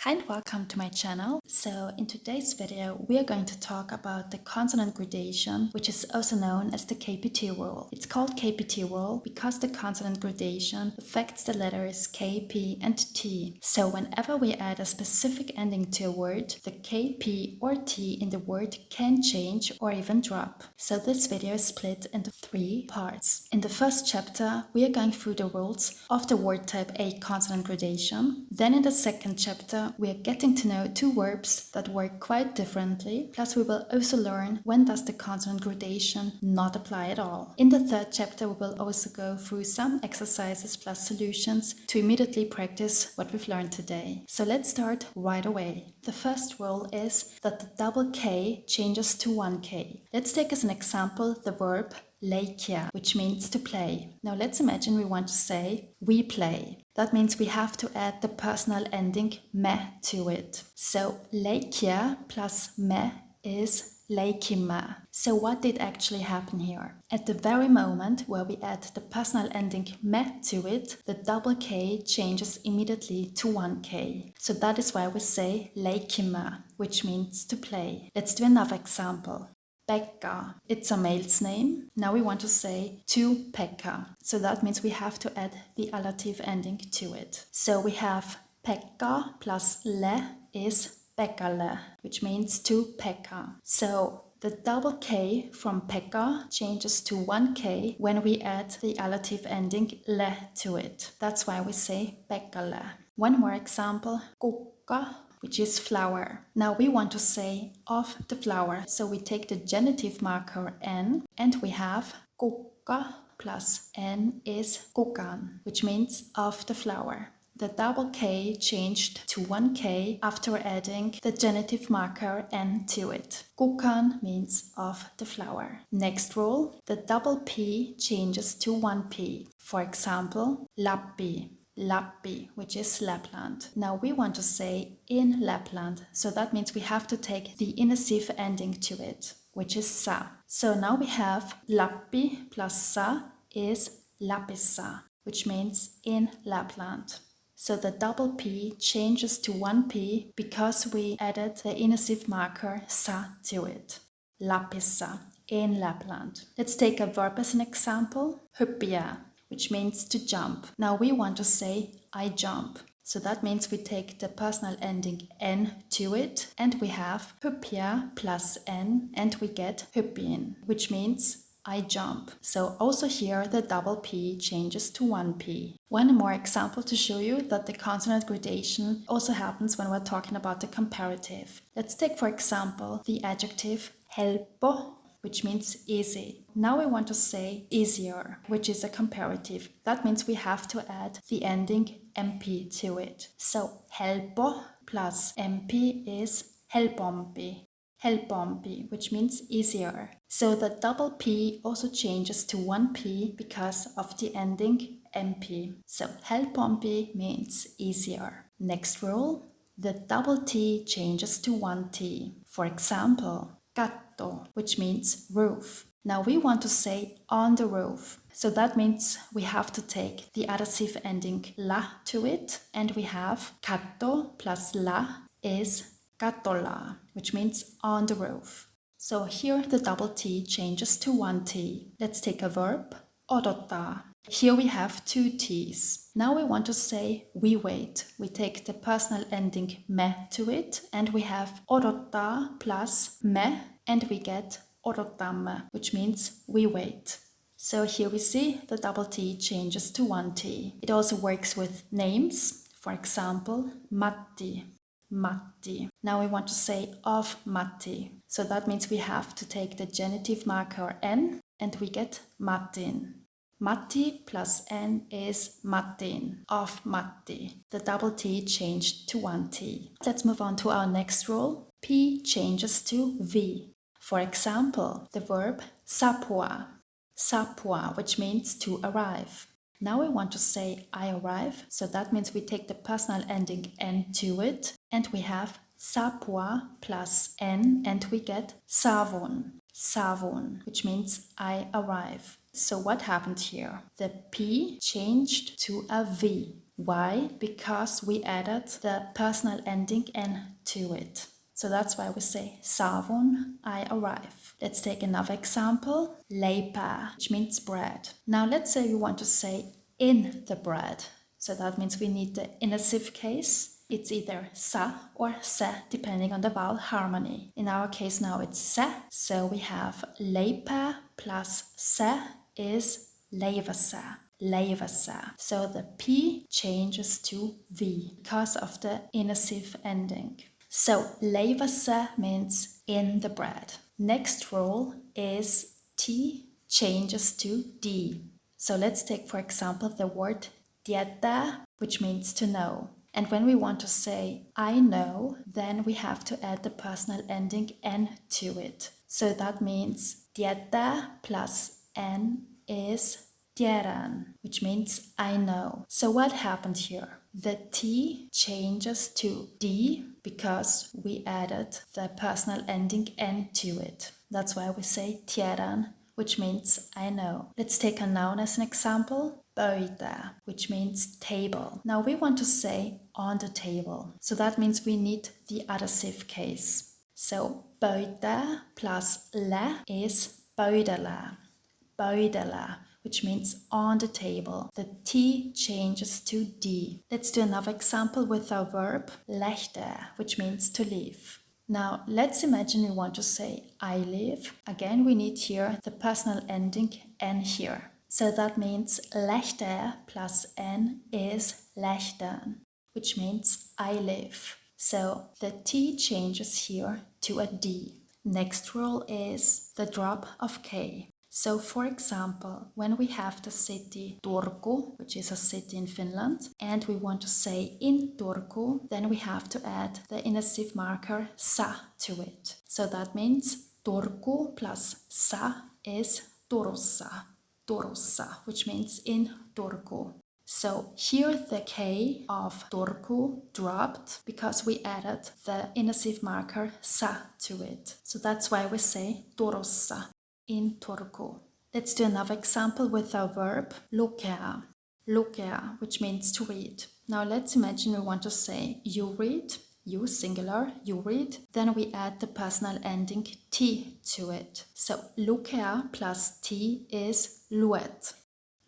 Hi and welcome to my channel. So in today's video we are going to talk about the consonant gradation, which is also known as the KPT rule. It's called KPT rule because the consonant gradation affects the letters K, P and T. So whenever we add a specific ending to a word, the K, P or T in the word can change or even drop. So this video is split into 3 parts. In the first chapter we are going through the rules of the word type A consonant gradation. Then in the second chapter we are getting to know 2 verbs that work quite differently, plus we will also learn when does the consonant gradation not apply at all. In the third chapter we will also go through some exercises plus solutions to immediately practice what we've learned today. So let's start right away. The first rule is that the double K changes to 1K. Let's take as an example the verb leikia, which means to play. Now let's imagine we want to say we play. That means we have to add the personal ending me to it. So leikia plus me is leikimme. So what did actually happen here? At the very moment where we add the personal ending me to it, the double K changes immediately to 1K. So that is why we say leikimme, which means to play. Let's do another example. Pekka. It's a male's name. Now we want to say to Pekka. So that means we have to add the allative ending to it. So we have Pekka plus le is Pekkalle, which means to Pekka. So the double K from Pekka changes to 1K when we add the allative ending le to it. That's why we say Pekkalle. One more example. Kukka, which is flower. Now we want to say of the flower, so we take the genitive marker n and we have kukka plus n is kukan, which means of the flower. The double K changed to 1K after adding the genitive marker n to it. Kukan means of the flower. Next rule, the double P changes to 1P. For example, Lappi. Lappi, which is Lapland. Now we want to say in Lapland, so that means we have to take the inessive ending to it, which is sa. So now we have Lappi plus sa is Lapissa, which means in Lapland. So the double P changes to 1P because we added the inessive marker sa to it. Lapissa, in Lapland. Let's take a verb as an example. Hyppiä, which means to jump. Now we want to say I jump. So that means we take the personal ending n to it and we have hyppiä plus n and we get hyppien, which means I jump. So also here the double P changes to 1P. One more example to show you that the consonant gradation also happens when we're talking about the comparative. Let's take for example the adjective helppo, which means easy. Now we want to say easier, which is a comparative. That means we have to add the ending mp to it. So helppo plus mp is helpompi. Helpompi, which means easier. So the double P also changes to 1P because of the ending mp. So helpompi means easier. Next rule, the double T changes to 1T. For example, katto, which means roof. Now we want to say on the roof. So that means we have to take the adjective ending la to it and we have katto plus la is katolla, which means on the roof. So here the double T changes to 1T. Let's take a verb, odottaa. Here we have 2 T's. Now we want to say we wait. We take the personal ending me to it and we have odottaa plus me and we get odotamme, which means we wait. So here we see the double T changes to 1T. It also works with names. For example, Matti. Matti. Now we want to say of Matti. So that means we have to take the genitive marker n and we get Mattin. Matti plus n is Mattin, of Matti. The double T changed to 1T. Let's move on to our next rule. P changes to V. For example, the verb sapua. Sapua, which means to arrive. Now we want to say I arrive, so that means we take the personal ending n to it and we have sapua plus n and we get savun. Savun, which means I arrive. So what happened here? The P changed to a V. Why? Because we added the personal ending N to it. So that's why we say saavun, I arrive. Let's take another example. Leipää, which means bread. Now let's say we want to say in the bread. So that means we need the inessive case. It's either sa or se, depending on the vowel harmony. In our case now it's se, so we have leipää plus se is leivassa. Leivassa. So the P changes to V because of the inessive ending. So leivassa means in the bread. Next rule is T changes to D. So let's take for example the word tietää, which means to know. And when we want to say I know, then we have to add the personal ending N to it. So that means tietää plus N is tiedän, which means I know. So what happened here? The T changes to D because we added the personal ending N to it. That's why we say tiedän, which means I know. Let's take a noun as an example. Pöytä, which means table. Now we want to say on the table. So that means we need the adjective case. So pöytä plus lä is pöydällä. Pöydällä, which means on the table. The T changes to D. Let's do another example with our verb lähteä, which means to leave. Now let's imagine we want to say I live. Again, we need here the personal ending N here. So that means lähteä plus N is lähtään, which means I live. So the T changes here to a D. Next rule is the drop of K. So for example, when we have the city Turku, which is a city in Finland, and we want to say in Turku, then we have to add the inessive marker sa to it. So that means Turku plus sa is Turussa. Turussa, which means in Turku. So here the K of Turku dropped because we added the inessive marker sa to it. So that's why we say Turussa, in Turku. Let's do another example with our verb lukea. Lukea, which means to read. Now let's imagine we want to say you read, you singular, you read. Then we add the personal ending T to it. So lukea plus T is luet.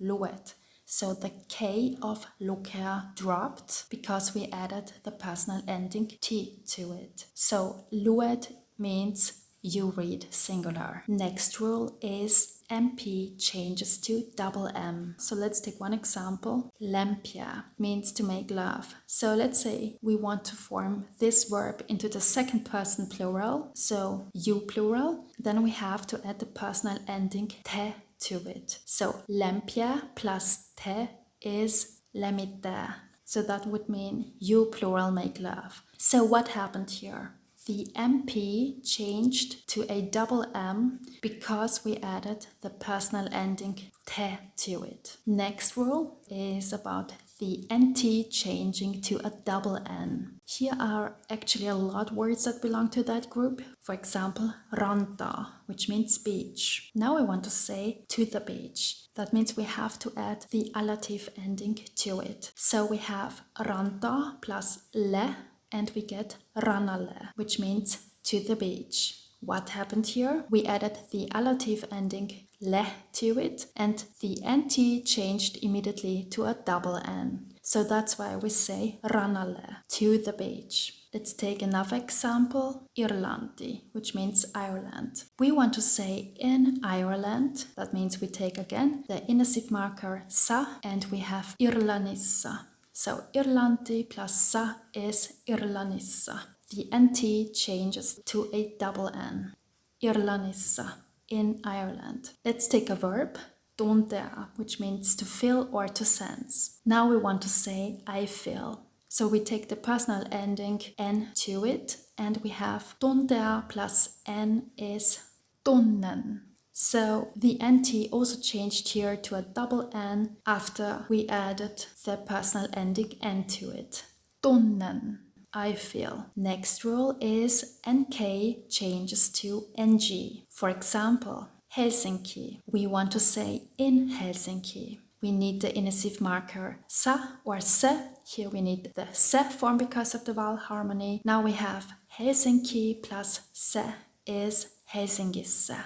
Luet. So the K of lukea dropped because we added the personal ending T to it. So luet means you read singular. Next rule is MP changes to double M. So let's take one example. Lämpiä means to make love. So let's say we want to form this verb into the second person plural, so you plural. Then we have to add the personal ending te to it. So lämpiä plus te is lämmittää. So that would mean you plural make love. So what happened here? The MP changed to a double M because we added the personal ending te to it. Next rule is about the NT changing to a double N. Here are actually a lot of words that belong to that group. For example, ranta, which means beach. Now I want to say to the beach. That means we have to add the allative ending to it. So we have ranta plus le, and we get rannalle, which means to the beach. What happened here? We added the allative ending le to it, and the NT changed immediately to a double N. So that's why we say rannalle, to the beach. Let's take another example, Irlanti, which means Ireland. We want to say in Ireland. That means we take again the inessive marker sa, and we have Irlannissa. So Irlanti plus sa is Irlannissa. The NT changes to a double N. Irlannissa, in Ireland. Let's take a verb, tuntea, which means to feel or to sense. Now we want to say I feel. So we take the personal ending N to it, and we have tuntea plus N is tunnen. So the NT also changed here to a double N after we added the personal ending N to it. Tunnen, I feel. Next rule is NK changes to NG. For example, Helsinki. We want to say in Helsinki. we need the inessive marker sa or se. Here we need the se form because of the vowel harmony. Now we have Helsinki plus se is Helsingissa.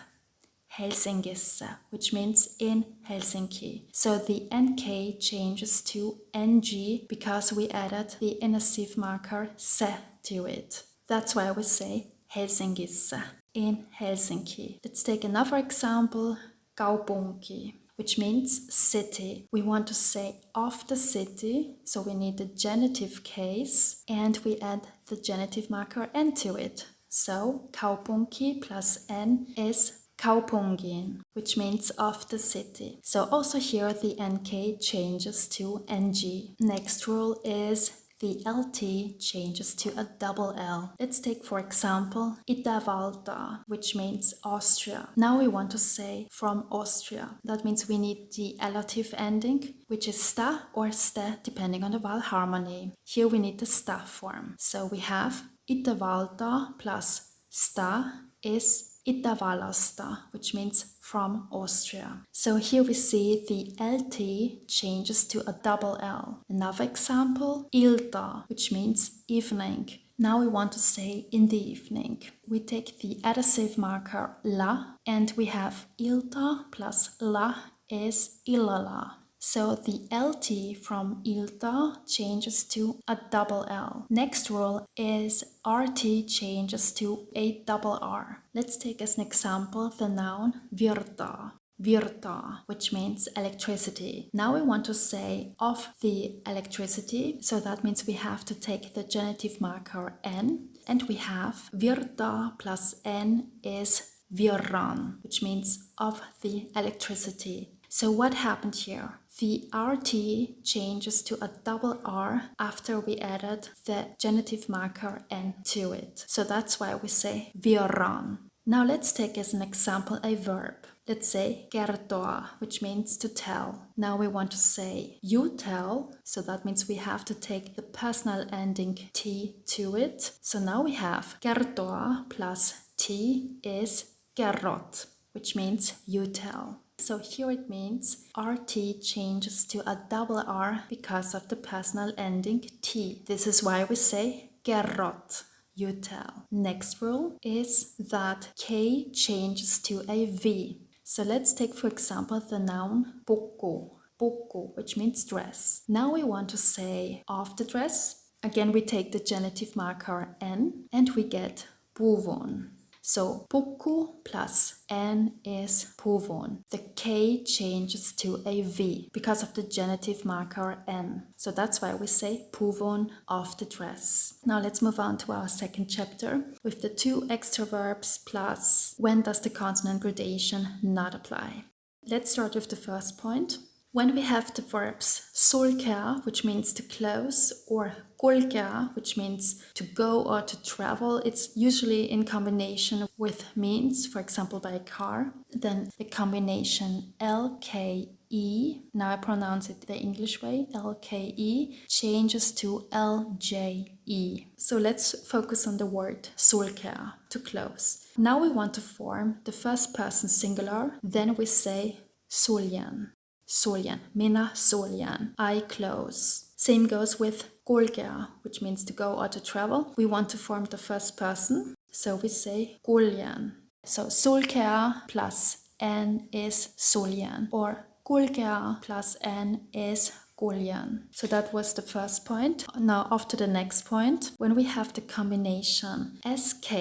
Helsingissa, which means in Helsinki. So the NK changes to NG because we added the inessive marker se to it. That's why we say Helsingissa, in Helsinki. Let's take another example, kaupunki, which means city. We want to say of the city, so we need the genitive case and we add the genitive marker N to it. So kaupunki plus N is kaupungin, which means of the city. So also here the NK changes to NG. Next rule is the LT changes to a double L. Let's take for example Itävalta, which means Austria. Now we want to say from Austria. That means we need the allative ending, which is sta or ste depending on the vowel harmony. Here we need the sta form. So we have Itävalta plus sta is Itävallasta, which means from Austria. So here we see the LT changes to a double L. Another example, ilta, which means evening. Now we want to say in the evening. We take the adhesive marker la and we have ilta plus la is illala. So the LT from ilta changes to a double L. Next rule is RT changes to a double R. Let's take as an example the noun virta. Virta, which means electricity. Now we want to say of the electricity, so that means we have to take the genitive marker N, and we have virta plus N is virran, which means of the electricity. So what happened here? The RT changes to a double R after we added the genitive marker N to it. So that's why we say virran. Now let's take as an example a verb. Let's say kertoa, which means to tell. Now we want to say you tell, so that means we have to take the personal ending T to it. So now we have kertoa plus T is kerrot, which means you tell. So here it means RT changes to a double R because of the personal ending T. This is why we say kerrot, you tell. Next rule is that K changes to a V. So let's take for example the noun pukku, pukku, which means dress. Now we want to say of the dress. Again we take the genitive marker N and we get puvun. So pukku plus N is puvun. The K changes to a V because of the genitive marker N. So that's why we say puvun of the dress. Now let's move on to our second chapter with the two extra verbs plus when does the consonant gradation not apply. Let's start with the first point. When we have the verbs sulkea, which means to close, or kulkea, which means to go or to travel, it's usually in combination with means, for example by a car. Then the combination LKE, now I pronounce it the English way, LKE, changes to LJE. So let's focus on the word sulkea, to close. Now we want to form the first person singular, then we say suljen. Suljen, minä suljen, I close. Same goes with kulkea, which means to go or to travel. We want to form the first person, so we say kuljen. So sulkea plus N is suljen, or kulkea plus N is kuljen. So that was the first point. Now off to the next point. When we have the combination SK,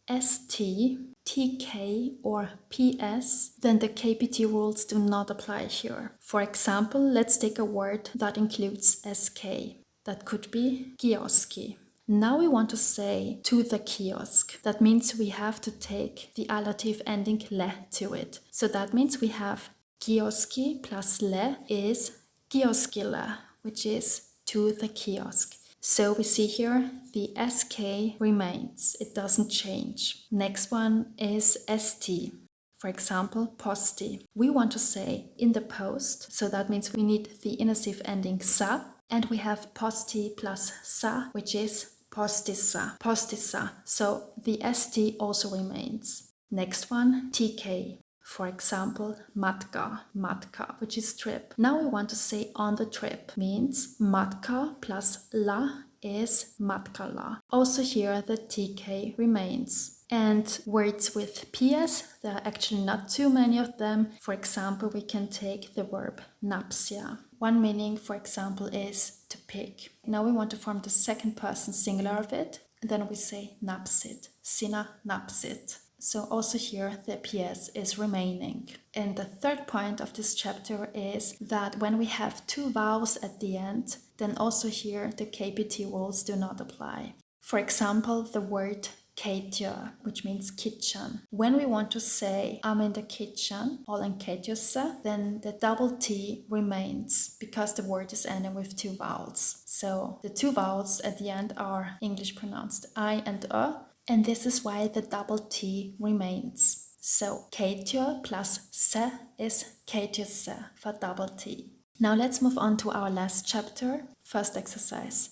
ST, TK or PS, then the KPT rules do not apply here. For example, let's take a word that includes SK. That could be kioski. Now we want to say to the kiosk. That means we have to take the allative ending le to it. So that means we have kioski plus le is kioskille, which is to the kiosk. So we see here the SK remains, it doesn't change. Next one is ST. For example, posti. We want to say in the post, so that means we need the inessive ending sa, and we have posti plus sa, which is postissa, postissa. So the ST also remains. Next one, TK. For example, matka, which is trip. Now we want to say on the trip, means matka plus la is matkalla. Also here the TK remains. And words with PS, there are actually not too many of them. For example, we can take the verb napsia. One meaning, for example, is to pick. Now we want to form the second person singular of it. And then we say napsit, sinä napsit. So also here the PS is remaining. And the third point of this chapter is that when we have two vowels at the end, then also here the KPT rules do not apply. For example, the word keittiö, which means kitchen. When we want to say I'm in the kitchen, olen keittiössä, then the double T remains because the word is ending with two vowels. So the two vowels at the end are English pronounced I and ö, and this is why the double T remains. So keittiö plus se is keittiössä for double T. Now let's move on to our last chapter. First exercise.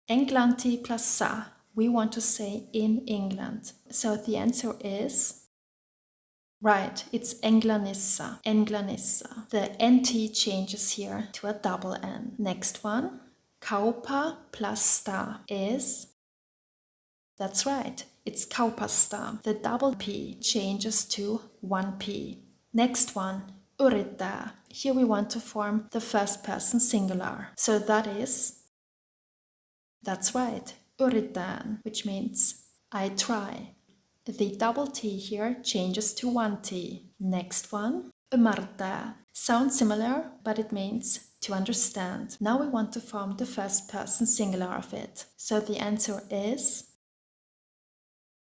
Englanti plus sa. We want to say in England. So the answer is right, it's Englanissa, Englanissa. The NT changes here to a double N. Next one, kaupa plus sta is, that's right, it's kaupasta. The double P changes to one P. Next one, yrittää. Here we want to form the first person singular. So that is, that's right, yritän, which means I try. The double T here changes to one T. Next one, ymmärtää. Sounds similar, but it means to understand. Now we want to form the first person singular of it. So the answer is,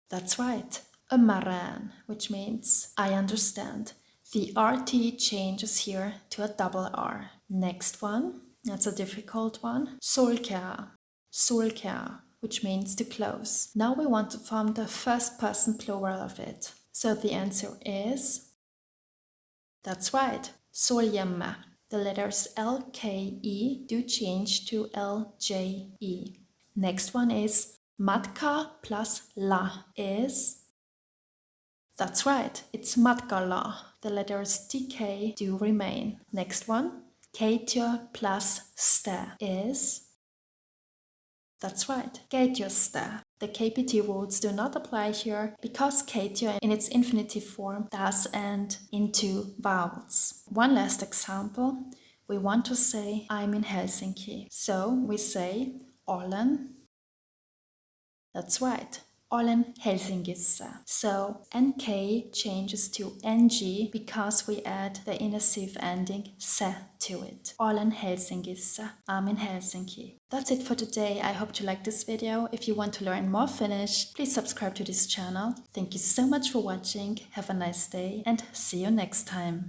that's right, ymmärrän, which means I understand. The RT changes here to a double R. Next one, that's a difficult one, sulkea, sulkea, which means to close. Now we want to form the first person plural of it. So the answer is, that's right, suljemme. The letters L, K, E do change to L, J, E. Next one is matka plus la is, that's right, it's matkalla. The letters TK do remain. Next one, keittiö plus stä is, that's right, keittiöstä. The KPT rules do not apply here because keittiö in its infinitive form does end in two vowels. One last example. We want to say I'm in Helsinki. So we say olen, that's right, olen Helsingissä. So NK changes to NG because we add the inessive ending se to it. Olen Helsingissä, I'm in Helsinki. That's it for today. I hope you liked this video. If you want to learn more Finnish, please subscribe to this channel. Thank you so much for watching. Have a nice day and see you next time.